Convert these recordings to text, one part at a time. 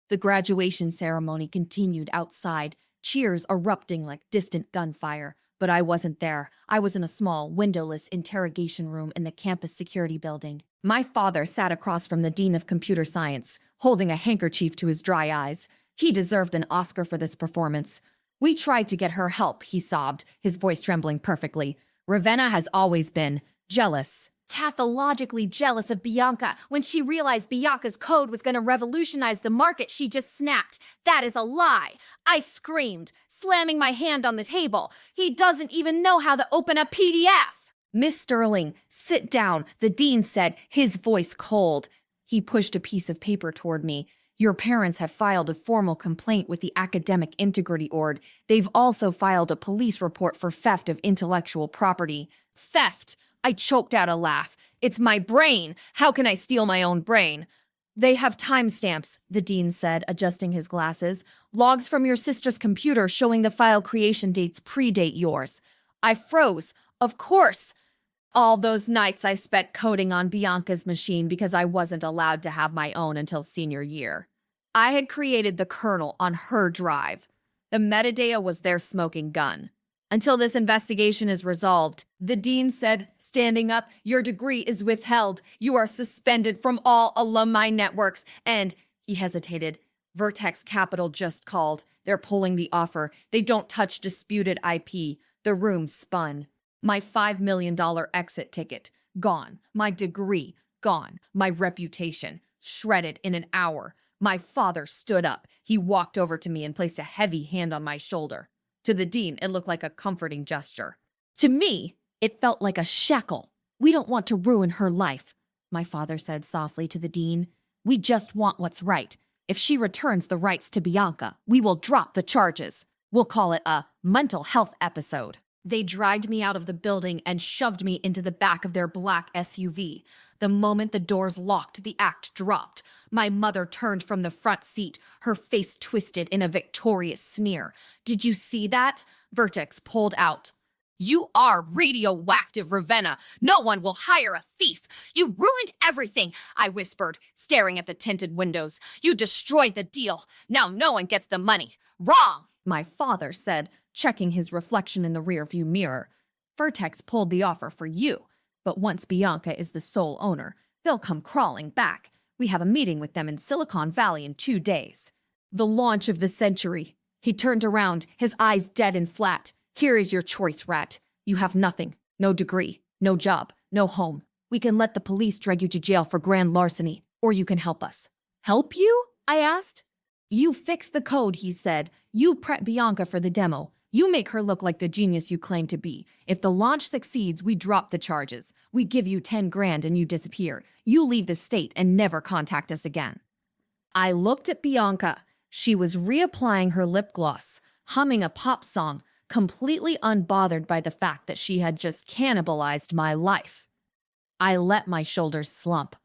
The graduation ceremony continued outside, cheers erupting like distant gunfire. But I wasn't there. I was in a small, windowless interrogation room in the campus security building. My father sat across from the dean of computer science, holding a handkerchief to his dry eyes. He deserved an Oscar for this performance. We tried to get her help, he sobbed, his voice trembling perfectly. Ravenna has always been jealous. Pathologically jealous of Bianca. When she realized Bianca's code was going to revolutionize the market, she just snapped. That is a lie. I screamed, slamming my hand on the table. He doesn't even know how to open a PDF. Miss Sterling, sit down, the dean said, his voice cold. He pushed a piece of paper toward me. Your parents have filed a formal complaint with the Academic Integrity Board. They've also filed a police report for theft of intellectual property. Theft! I choked out a laugh. It's my brain. How can I steal my own brain? They have timestamps, the dean said, adjusting his glasses. Logs from your sister's computer showing the file creation dates predate yours. I froze. Of course. All those nights I spent coding on Bianca's machine because I wasn't allowed to have my own until senior year. I had created the kernel on her drive. The metadata was their smoking gun. Until this investigation is resolved, the dean said, standing up, your degree is withheld. You are suspended from all alumni networks. And, he hesitated, Vertex Capital just called. They're pulling the offer. They don't touch disputed IP. The room spun. My $5 million exit ticket, gone. My degree, gone. My reputation, shredded in an hour. My father stood up. He walked over to me and placed a heavy hand on my shoulder. To the dean, it looked like a comforting gesture. To me, it felt like a shackle. We don't want to ruin her life, my father said softly to the dean. We just want what's right. If she returns the rights to Bianca, we will drop the charges. We'll call it a mental health episode. They dragged me out of the building and shoved me into the back of their black SUV. The moment the doors locked, the act dropped. My mother turned from the front seat, her face twisted in a victorious sneer. Did you see that? Vertex pulled out. You are radioactive, Ravenna. No one will hire a thief. You ruined everything, I whispered, staring at the tinted windows. You destroyed the deal. Now no one gets the money. Wrong, my father said, checking his reflection in the rearview mirror. Vertex pulled the offer for you. But once Bianca is the sole owner, they'll come crawling back. We have a meeting with them in Silicon Valley in 2 days. The launch of the century. He turned around, his eyes dead and flat. Here is your choice, rat. You have nothing. No degree, no job, no home. We can let the police drag you to jail for grand larceny, or you can help us. Help you? I asked. You fix the code, he said. You prep Bianca for the demo. You make her look like the genius you claim to be. If the launch succeeds, we drop the charges. We give you 10 grand and you disappear. You leave the state and never contact us again. I looked at Bianca. She was reapplying her lip gloss, humming a pop song, completely unbothered by the fact that she had just cannibalized my life. I let my shoulders slump.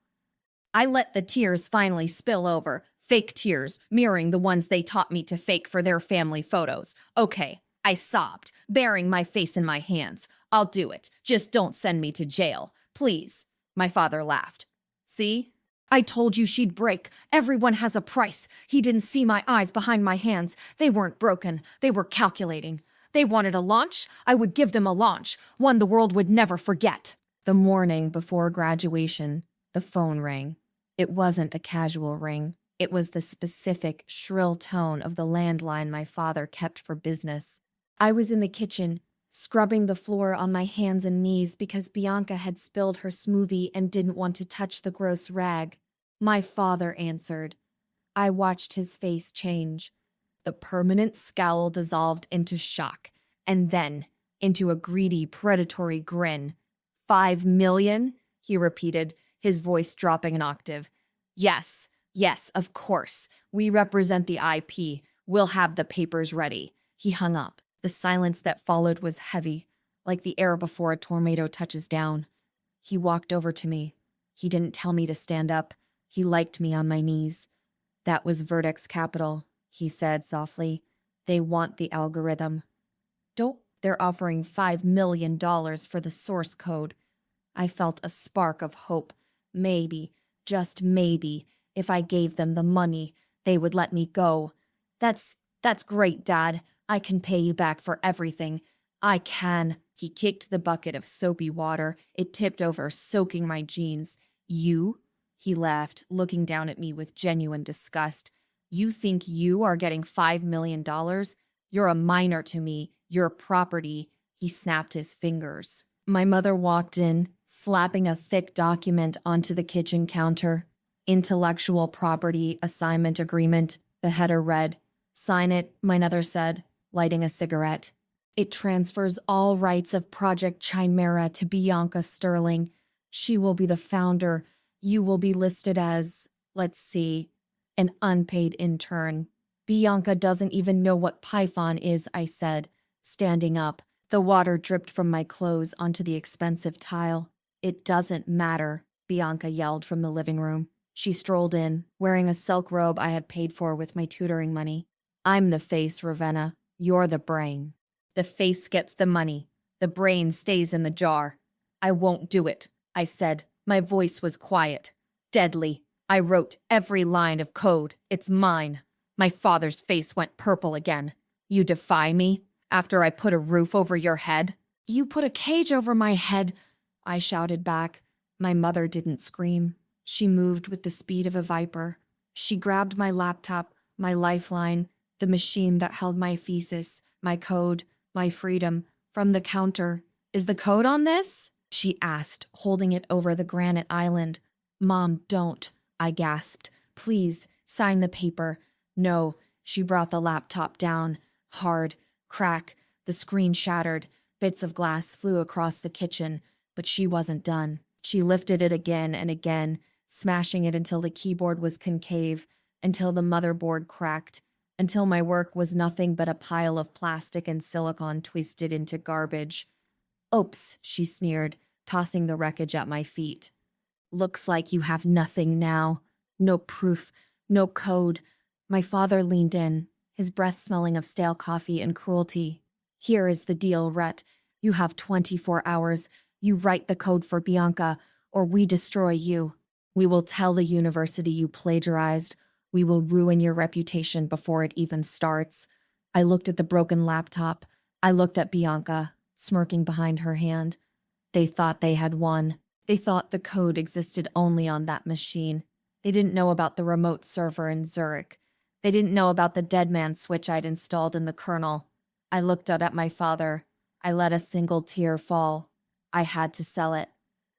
I let the tears finally spill over, fake tears, mirroring the ones they taught me to fake for their family photos. Okay. I sobbed, burying my face in my hands. I'll do it. Just don't send me to jail. Please. My father laughed. See? I told you she'd break. Everyone has a price. He didn't see my eyes behind my hands. They weren't broken. They were calculating. They wanted a launch. I would give them a launch, one the world would never forget. The morning before graduation, the phone rang. It wasn't a casual ring. It was the specific, shrill tone of the landline my father kept for business. I was in the kitchen, scrubbing the floor on my hands and knees because Bianca had spilled her smoothie and didn't want to touch the gross rag. My father answered. I watched his face change. The permanent scowl dissolved into shock, and then into a greedy, predatory grin. 5 million? He repeated, his voice dropping an octave. Yes, of course. We represent the IP. We'll have the papers ready. He hung up. The silence that followed was heavy, like the air before a tornado touches down. He walked over to me. He didn't tell me to stand up. He liked me on my knees. That was Vertex Capital, he said softly. They want the algorithm. They're offering $5 million for the source code. I felt a spark of hope. Maybe, just maybe, if I gave them the money, They would let me go. That's great, Dad. I can pay you back for everything. I can. He kicked the bucket of soapy water. It tipped over, soaking my jeans. You? He laughed, looking down at me with genuine disgust. You think you are getting $5 million? You're a minor to me. You're property. He snapped his fingers. My mother walked in, slapping a thick document onto the kitchen counter. Intellectual property assignment agreement, the header read. Sign it, my mother said, lighting a cigarette. It transfers all rights of Project Chimera to Bianca Sterling. She will be the founder. You will be listed as, let's see, an unpaid intern. Bianca doesn't even know what Python is, I said, standing up. The water dripped from my clothes onto the expensive tile. It doesn't matter, Bianca yelled from the living room. She strolled in, wearing a silk robe I had paid for with my tutoring money. I'm the face, Ravenna. You're the brain. The face gets the money. The brain stays in the jar. I won't do it, I said. My voice was quiet, deadly. I wrote every line of code. It's mine. My father's face went purple again. You defy me? After I put a roof over your head? You put a cage over my head, I shouted back. My mother didn't scream. She moved with the speed of a viper. She grabbed my laptop, my lifeline, the machine that held my thesis, my code, my freedom, from the counter. Is the code on this? She asked, holding it over the granite island. Mom, don't, I gasped. Please, sign the paper. No, she brought the laptop down. Hard. Crack. The screen shattered. Bits of glass flew across the kitchen, but she wasn't done. She lifted it again and again, smashing it until the keyboard was concave, until the motherboard cracked, until my work was nothing but a pile of plastic and silicon twisted into garbage. Oops, she sneered, tossing the wreckage at my feet. Looks like you have nothing now. No proof, no code. My father leaned in, his breath smelling of stale coffee and cruelty. Here is the deal, Rhett. You have 24 hours. You write the code for Bianca, or we destroy you. We will tell the university you plagiarized. We will ruin your reputation before it even starts. I looked at the broken laptop. I looked at Bianca, smirking behind her hand. They thought they had won. They thought the code existed only on that machine. They didn't know about the remote server in Zurich. They didn't know about the dead man switch I'd installed in the kernel. I looked out at my father. I let a single tear fall. I had to sell it.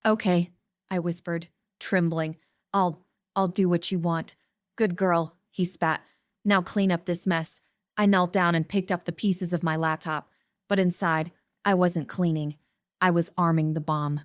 Okay, I whispered, trembling. I'll do what you want. Good girl, he spat. Now clean up this mess. I knelt down and picked up the pieces of my laptop. But inside, I wasn't cleaning. I was arming the bomb.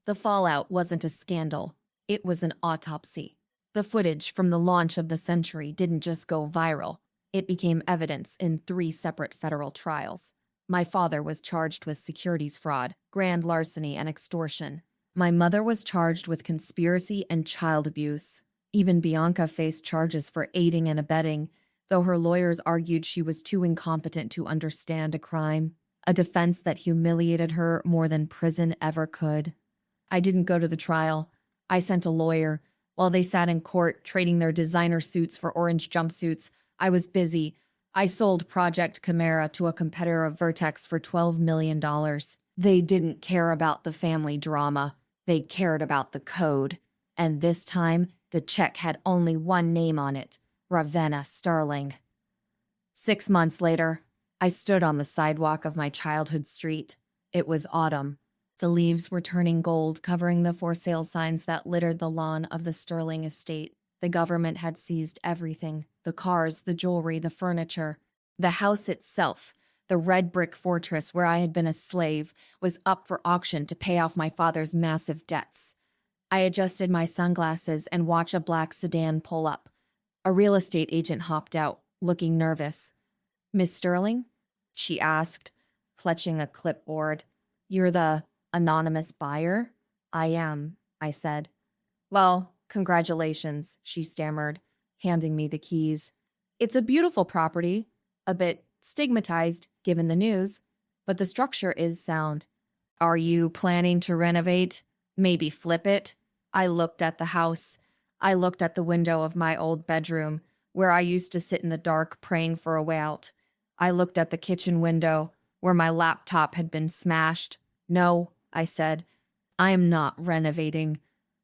The fallout wasn't a scandal. It was an autopsy. The footage from the launch of the century didn't just go viral. It became evidence in 3 separate federal trials. My father was charged with securities fraud, grand larceny, and extortion. My mother was charged with conspiracy and child abuse. Even Bianca faced charges for aiding and abetting, though her lawyers argued she was too incompetent to understand a crime, a defense that humiliated her more than prison ever could. I didn't go to the trial. I sent a lawyer. While they sat in court, trading their designer suits for orange jumpsuits, I was busy. I sold Project Chimera to a competitor of Vertex for $12 million. They didn't care about the family drama. They cared about the code. And this time, the check had only one name on it, Ravenna Sterling. 6 months later, I stood on the sidewalk of my childhood street. It was autumn. The leaves were turning gold, covering the for sale signs that littered the lawn of the Sterling estate. The government had seized everything, the cars, the jewelry, the furniture. The house itself, the red brick fortress where I had been a slave, was up for auction to pay off my father's massive debts. I adjusted my sunglasses and watched a black sedan pull up. A real estate agent hopped out, looking nervous. Miss Sterling? She asked, clutching a clipboard. You're the anonymous buyer? I am, I said. Well, congratulations, she stammered, handing me the keys. It's a beautiful property, a bit stigmatized given the news, but the structure is sound. Are you planning to renovate? Maybe flip it? I looked at the house. I looked at the window of my old bedroom. where I used to sit in the dark praying for a way out. I looked at the kitchen window where my laptop had been smashed. No, I said, I am not renovating.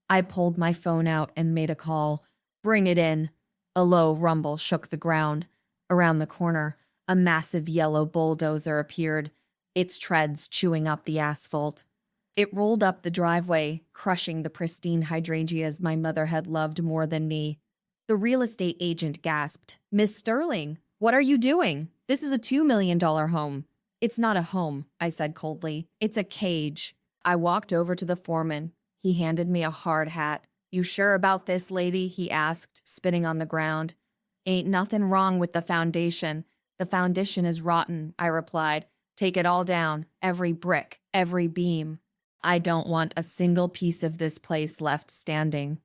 I pulled my phone out and made a call. Bring it in. A low rumble shook the ground. Around the corner, a massive yellow bulldozer appeared, its treads chewing up the asphalt. It rolled up the driveway, crushing the pristine hydrangeas my mother had loved more than me. The real estate agent gasped, Miss Sterling, what are you doing? This is a $2 million home. It's not a home, I said coldly. It's a cage. I walked over to the foreman. He handed me a hard hat. You sure about this, lady? He asked, spitting on the ground. Ain't nothing wrong with the foundation. The foundation is rotten, I replied. Take it all down, every brick, every beam. I don't want a single piece of this place left standing.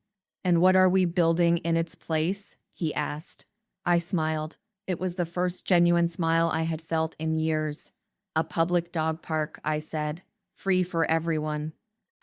And what are we building in its place? He asked. I smiled. It was the first genuine smile I had felt in years. A public dog park, I said. Free for everyone.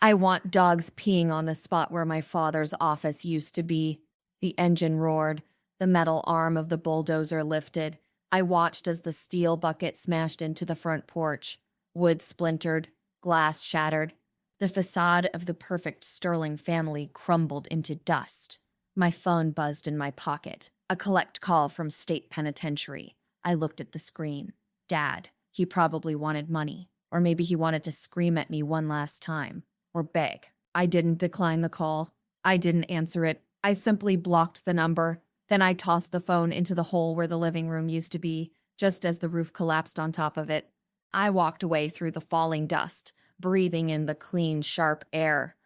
I want dogs peeing on the spot where my father's office used to be. The engine roared. The metal arm of the bulldozer lifted. I watched as the steel bucket smashed into the front porch. Wood splintered. Glass shattered. The facade of the perfect Sterling family crumbled into dust. My phone buzzed in my pocket. A collect call from State Penitentiary. I looked at the screen. Dad. He probably wanted money. Or maybe he wanted to scream at me one last time. Or beg. I didn't decline the call. I didn't answer it. I simply blocked the number. Then I tossed the phone into the hole where the living room used to be, just as the roof collapsed on top of it. I walked away through the falling dust, breathing in the clean, sharp air.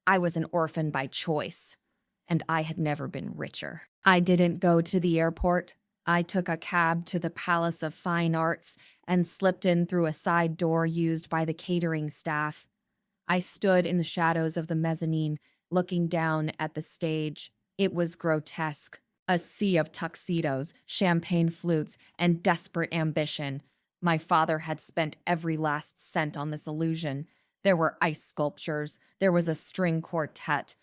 I was an orphan by choice, and I had never been richer. I didn't go to the airport. I took a cab to the Palace of Fine Arts and slipped in through a side door used by the catering staff. I stood in the shadows of the mezzanine, looking down at the stage. It was grotesque. A sea of tuxedos, champagne flutes, and desperate ambition. My father had spent every last cent on this illusion. There were ice sculptures, there was a string quartet,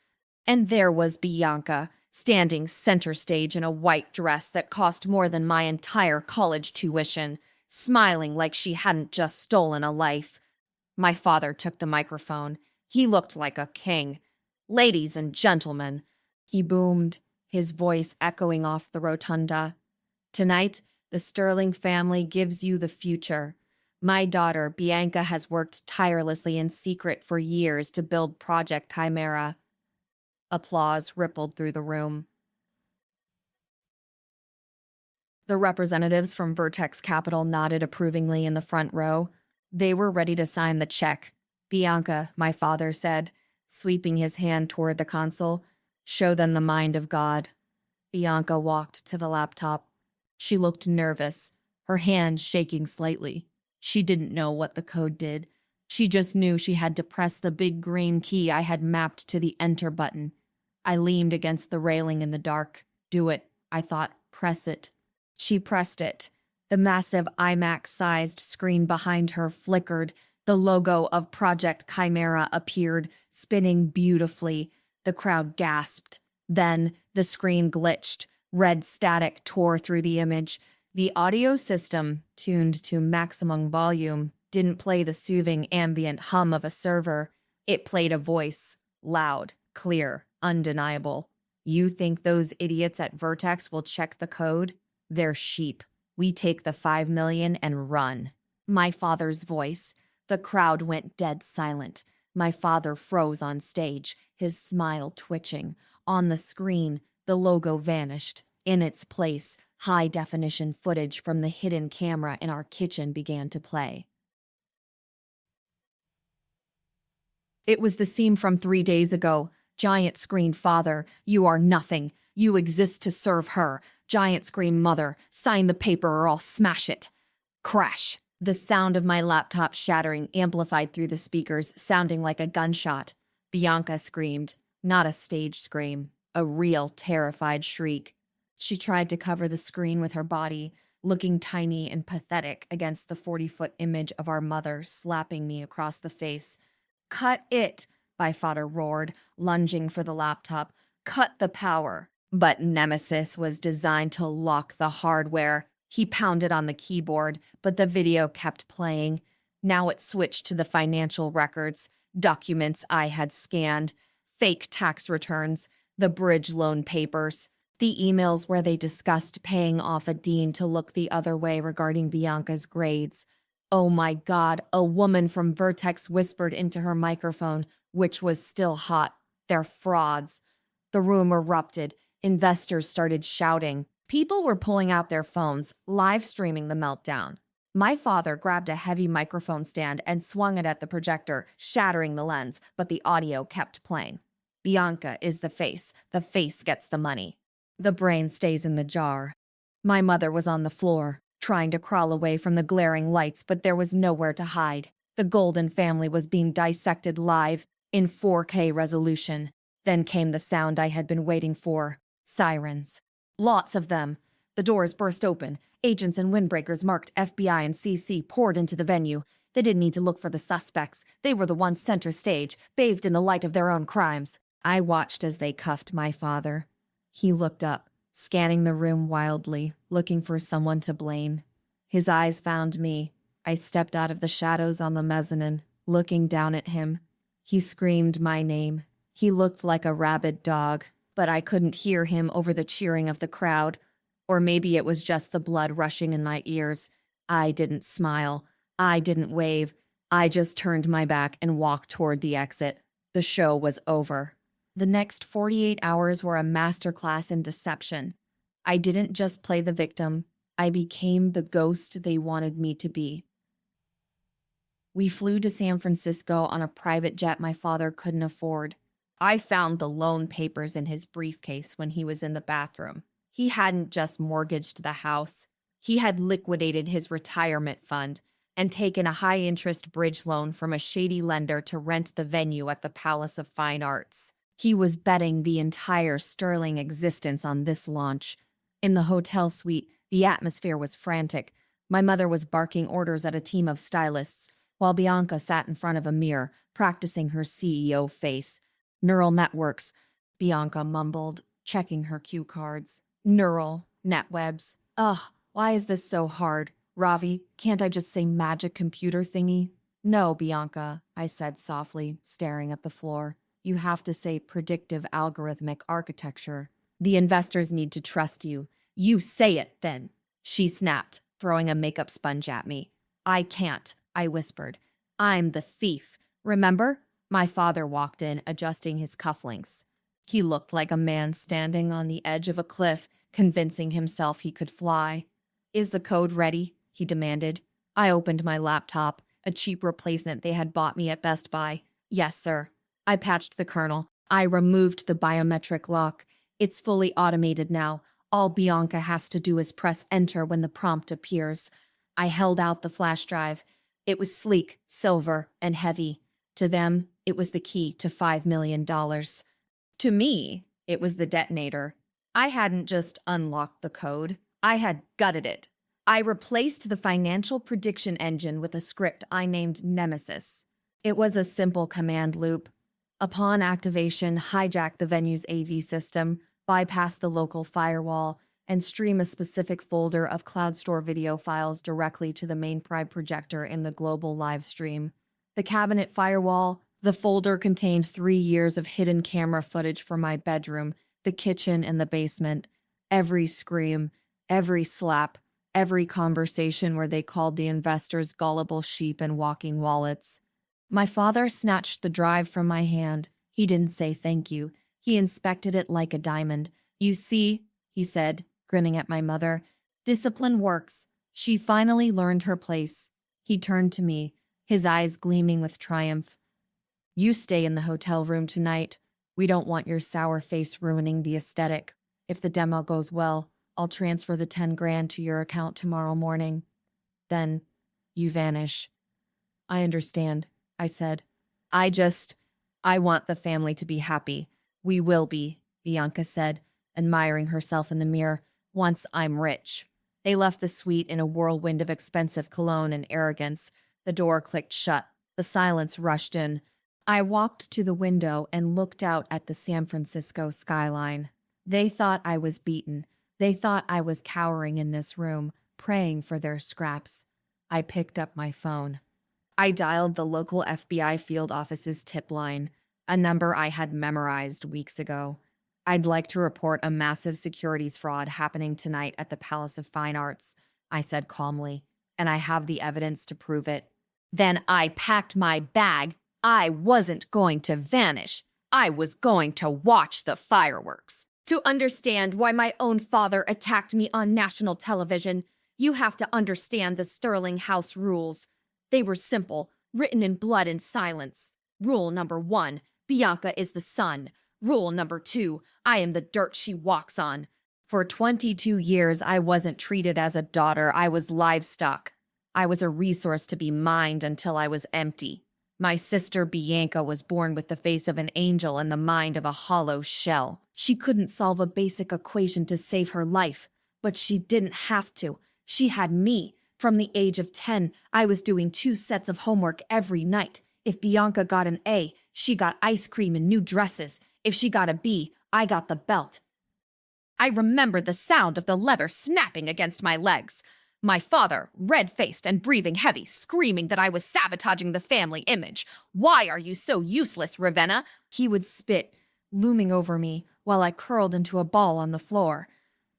and there was Bianca, standing center stage in a white dress that cost more than my entire college tuition, smiling like she hadn't just stolen a life. My father took the microphone. He looked like a king. Ladies and gentlemen, he boomed, his voice echoing off the rotunda. Tonight, the Sterling family gives you the future. My daughter, Bianca, has worked tirelessly in secret for years to build Project Chimera. Applause rippled through the room. The representatives from Vertex Capital nodded approvingly in the front row. They were ready to sign the check. Bianca, my father said, sweeping his hand toward the console, show them the mind of God. Bianca walked to the laptop. She looked nervous, her hand shaking slightly. She didn't know what the code did. She just knew she had to press the big green key I had mapped to the enter button. I leaned against the railing in the dark. Do it, I thought. Press it. She pressed it. The massive IMAX-sized screen behind her flickered. The logo of Project Chimera appeared, spinning beautifully. The crowd gasped. Then the screen glitched. Red static tore through the image. The audio system, tuned to maximum volume, didn't play the soothing ambient hum of a server. It played a voice, loud, clear, undeniable. You think those idiots at Vertex will check the code? They're sheep. We take the $5 million and run. My father's voice. The crowd went dead silent. My father froze on stage, his smile twitching. On the screen, the logo vanished. In its place, high-definition footage from the hidden camera in our kitchen began to play. It was the scene from 3 days ago. Giant screen father, you are nothing. You exist to serve her. Giant screen mother, sign the paper or I'll smash it. Crash. The sound of my laptop shattering amplified through the speakers, sounding like a gunshot. Bianca screamed. Not a stage scream. A real, terrified shriek. She tried to cover the screen with her body, looking tiny and pathetic against the 40-foot image of our mother slapping me across the face. Cut it, my father roared, lunging for the laptop. Cut the power. But Nemesis was designed to lock the hardware. He pounded on the keyboard, but the video kept playing. Now it switched to the financial records, documents I had scanned, fake tax returns, the bridge loan papers, the emails where they discussed paying off a dean to look the other way regarding Bianca's grades. Oh my God, a woman from Vertex whispered into her microphone, which was still hot. They're frauds. The room erupted. Investors started shouting. People were pulling out their phones, live streaming the meltdown. My father grabbed a heavy microphone stand and swung it at the projector, shattering the lens, but the audio kept playing. Bianca is the face. The face gets the money. The brain stays in the jar. My mother was on the floor, trying to crawl away from the glaring lights, but there was nowhere to hide. The Golden family was being dissected live in 4K resolution. Then came the sound I had been waiting for. Sirens. Lots of them. The doors burst open. Agents and windbreakers marked FBI and CC poured into the venue. They didn't need to look for the suspects. They were the ones center stage, bathed in the light of their own crimes. I watched as they cuffed my father. He looked up, scanning the room wildly, looking for someone to blame. His eyes found me. I stepped out of the shadows on the mezzanine, looking down at him. He screamed my name. He looked like a rabid dog, but I couldn't hear him over the cheering of the crowd. Or maybe it was just the blood rushing in my ears. I didn't smile. I didn't wave. I just turned my back and walked toward the exit. The show was over. The next 48 hours were a masterclass in deception. I didn't just play the victim. I became the ghost they wanted me to be. We flew to San Francisco on a private jet my father couldn't afford. I found the loan papers in his briefcase when he was in the bathroom. He hadn't just mortgaged the house. He had liquidated his retirement fund and taken a high-interest bridge loan from a shady lender to rent the venue at the Palace of Fine Arts. He was betting the entire Sterling existence on this launch. In the hotel suite, the atmosphere was frantic. My mother was barking orders at a team of stylists, while Bianca sat in front of a mirror, practicing her CEO face. Neural networks, Bianca mumbled, checking her cue cards. Neural netwebs. Ugh, why is this so hard? Ravi, can't I just say magic computer thingy? No, Bianca, I said softly, staring at the floor. You have to say predictive algorithmic architecture. The investors need to trust you. You say it, then. She snapped, throwing a makeup sponge at me. I can't, I whispered. I'm the thief. Remember? My father walked in, adjusting his cufflinks. He looked like a man standing on the edge of a cliff, convincing himself he could fly. Is the code ready? He demanded. I opened my laptop, a cheap replacement they had bought me at Best Buy. Yes, sir. I patched the kernel. I removed the biometric lock. It's fully automated now. All Bianca has to do is press enter when the prompt appears. I held out the flash drive. It was sleek, silver, and heavy. To them, it was the key to $5 million. To me, it was the detonator. I hadn't just unlocked the code. I had gutted it. I replaced the financial prediction engine with a script I named Nemesis. It was a simple command loop. Upon activation, hijack the venue's AV system, bypass the local firewall, and stream a specific folder of CloudStor video files directly to the main Pride projector in the global live stream. The cabinet firewall, the folder contained 3 years of hidden camera footage from my bedroom, the kitchen, and the basement. Every scream, every slap, every conversation where they called the investors gullible sheep and walking wallets. My father snatched the drive from my hand. He didn't say thank you. He inspected it like a diamond. You see, he said, grinning at my mother, discipline works. She finally learned her place. He turned to me, his eyes gleaming with triumph. You stay in the hotel room tonight. We don't want your sour face ruining the aesthetic. If the demo goes well, I'll transfer the 10 grand to your account tomorrow morning. Then you vanish. I understand, I said. I want the family to be happy. We will be, Bianca said, admiring herself in the mirror, once I'm rich. They left the suite in a whirlwind of expensive cologne and arrogance. The door clicked shut. The silence rushed in. I walked to the window and looked out at the San Francisco skyline. They thought I was beaten. They thought I was cowering in this room, praying for their scraps. I picked up my phone. I dialed the local FBI field office's tip line, a number I had memorized weeks ago. I'd like to report a massive securities fraud happening tonight at the Palace of Fine Arts, I said calmly, and I have the evidence to prove it. Then I packed my bag. I wasn't going to vanish. I was going to watch the fireworks. To understand why my own father attacked me on national television, you have to understand the Sterling House rules. They were simple, written in blood and silence. Rule number 1, Bianca is the sun. Rule number 2, I am the dirt she walks on. For 22 years, I wasn't treated as a daughter. I was livestock. I was a resource to be mined until I was empty. My sister Bianca was born with the face of an angel and the mind of a hollow shell. She couldn't solve a basic equation to save her life, but she didn't have to. She had me. From the age of 10, I was doing 2 sets of homework every night. If Bianca got an A, she got ice cream and new dresses. If she got a B, I got the belt. I remember the sound of the leather snapping against my legs. My father, red-faced and breathing heavy, screaming that I was sabotaging the family image. "Why are you so useless, Ravenna?" He would spit, looming over me, while I curled into a ball on the floor.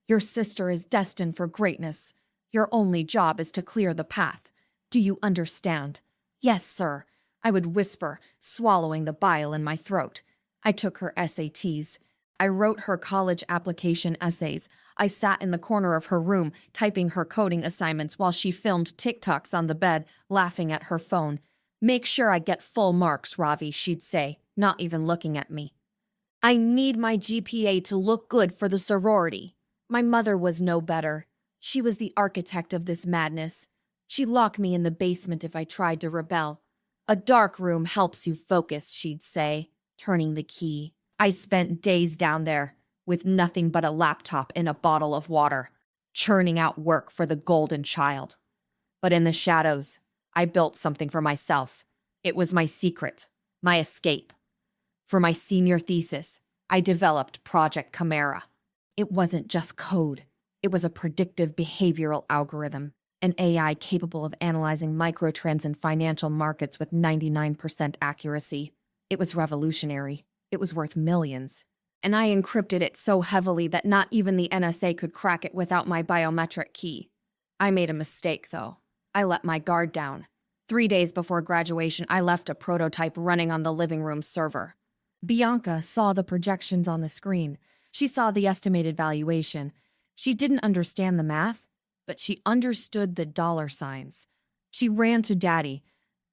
"Your sister is destined for greatness. Your only job is to clear the path. Do you understand?" "Yes, sir," I would whisper, swallowing the bile in my throat. I took her SATs. I wrote her college application essays. I sat in the corner of her room, typing her coding assignments while she filmed TikToks on the bed, laughing at her phone. "Make sure I get full marks, Ravi," she'd say, not even looking at me. "I need my GPA to look good for the sorority." My mother was no better. She was the architect of this madness. She locked me in the basement if I tried to rebel. "A dark room helps you focus," she'd say, turning the key. I spent days down there, with nothing but a laptop and a bottle of water, churning out work for the golden child. But in the shadows, I built something for myself. It was my secret, my escape. For my senior thesis, I developed Project Chimera. It wasn't just code. It was a predictive behavioral algorithm, an AI capable of analyzing microtrends in financial markets with 99% accuracy. It was revolutionary. It was worth millions. And I encrypted it so heavily that not even the NSA could crack it without my biometric key. I made a mistake, though. I let my guard down. 3 days before graduation, I left a prototype running on the living room server. Bianca saw the projections on the screen. She saw the estimated valuation. She didn't understand the math, but she understood the dollar signs. She ran to Daddy.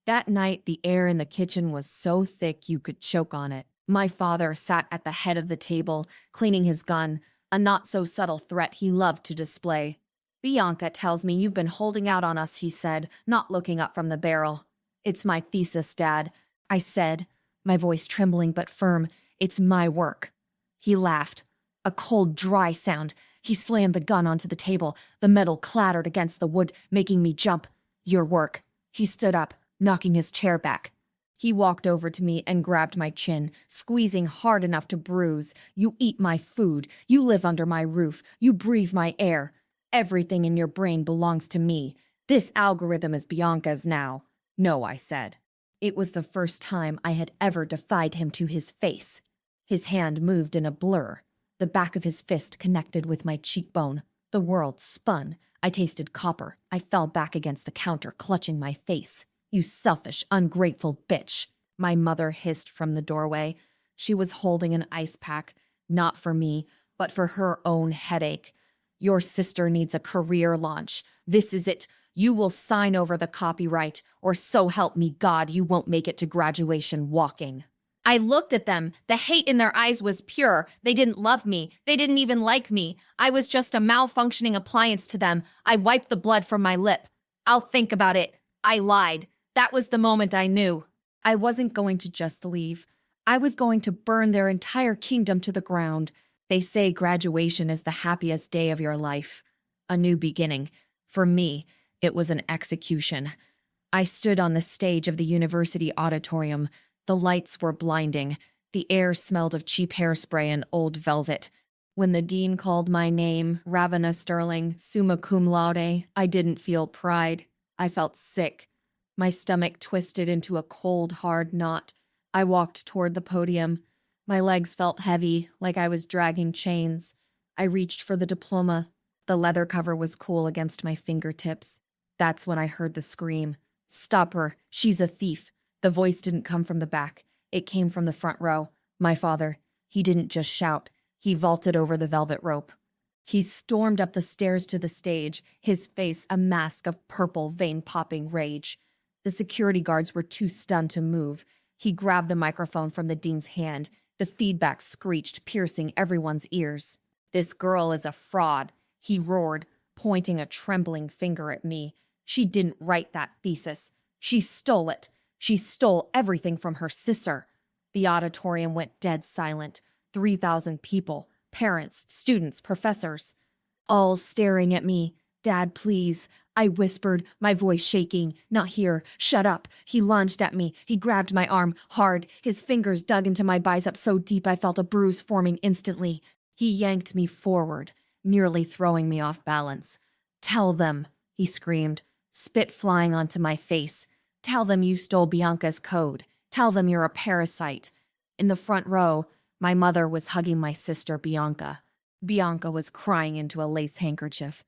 That night, the air in the kitchen was so thick you could choke on it. My father sat at the head of the table, cleaning his gun, a not-so-subtle threat he loved to display. "Bianca tells me you've been holding out on us," he said, not looking up from the barrel. "It's my thesis, Dad," I said, my voice trembling but firm. "It's my work." He laughed. A cold, dry sound. He slammed the gun onto the table. The metal clattered against the wood, making me jump. "Your work." He stood up, knocking his chair back. He walked over to me and grabbed my chin, squeezing hard enough to bruise. "You eat my food. You live under my roof. You breathe my air. Everything in your brain belongs to me. This algorithm is Bianca's now." "No," I said. It was the first time I had ever defied him to his face. His hand moved in a blur. The back of his fist connected with my cheekbone. The world spun. I tasted copper. I fell back against the counter, clutching my face. "You selfish, ungrateful bitch," my mother hissed from the doorway. She was holding an ice pack, not for me, but for her own headache. "Your sister needs a career launch. This is it. You will sign over the copyright, or so help me God, you won't make it to graduation walking." I looked at them. The hate in their eyes was pure. They didn't love me. They didn't even like me. I was just a malfunctioning appliance to them. I wiped the blood from my lip. "I'll think about it." I lied. That was the moment I knew. I wasn't going to just leave. I was going to burn their entire kingdom to the ground. They say graduation is the happiest day of your life. A new beginning. For me, it was an execution. I stood on the stage of the university auditorium. The lights were blinding. The air smelled of cheap hairspray and old velvet. When the dean called my name, Ravenna Sterling, summa cum laude, I didn't feel pride. I felt sick. My stomach twisted into a cold, hard knot. I walked toward the podium. My legs felt heavy, like I was dragging chains. I reached for the diploma. The leather cover was cool against my fingertips. That's when I heard the scream. "Stop her. She's a thief." The voice didn't come from the back. It came from the front row. My father. He didn't just shout. He vaulted over the velvet rope. He stormed up the stairs to the stage, his face a mask of purple, vein-popping rage. The security guards were too stunned to move. He grabbed the microphone from the dean's hand. The feedback screeched, piercing everyone's ears. "This girl is a fraud," he roared, pointing a trembling finger at me. "She didn't write that thesis. She stole it. She stole everything from her sister." The auditorium went dead silent. 3,000 people, parents, students, professors, all staring at me. "Dad, please," I whispered, my voice shaking. "Not here. Shut up." He lunged at me. He grabbed my arm hard. His fingers dug into my bicep so deep I felt a bruise forming instantly. He yanked me forward, nearly throwing me off balance. "Tell them," he screamed, spit flying onto my face. "Tell them you stole Bianca's code. Tell them you're a parasite." In the front row, my mother was hugging my sister, Bianca. Bianca was crying into a lace handkerchief.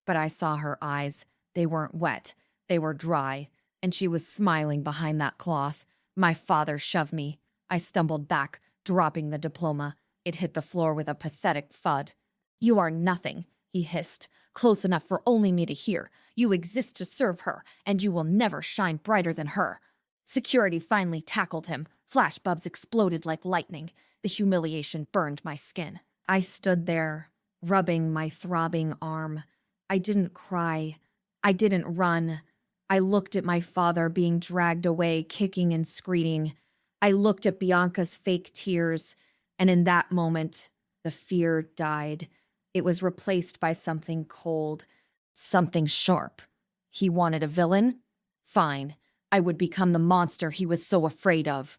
But I saw her eyes. They weren't wet. They were dry. And she was smiling behind that cloth. My father shoved me. I stumbled back, dropping the diploma. It hit the floor with a pathetic thud. "You are nothing," he hissed, "close enough for only me to hear. You exist to serve her, and you will never shine brighter than her." Security finally tackled him. Flashbulbs exploded like lightning. The humiliation burned my skin. I stood there, rubbing my throbbing arm. I didn't cry. I didn't run. I looked at my father being dragged away, kicking and screaming. I looked at Bianca's fake tears, and in that moment, the fear died. It was replaced by something cold, something sharp. He wanted a villain? Fine. I would become the monster he was so afraid of.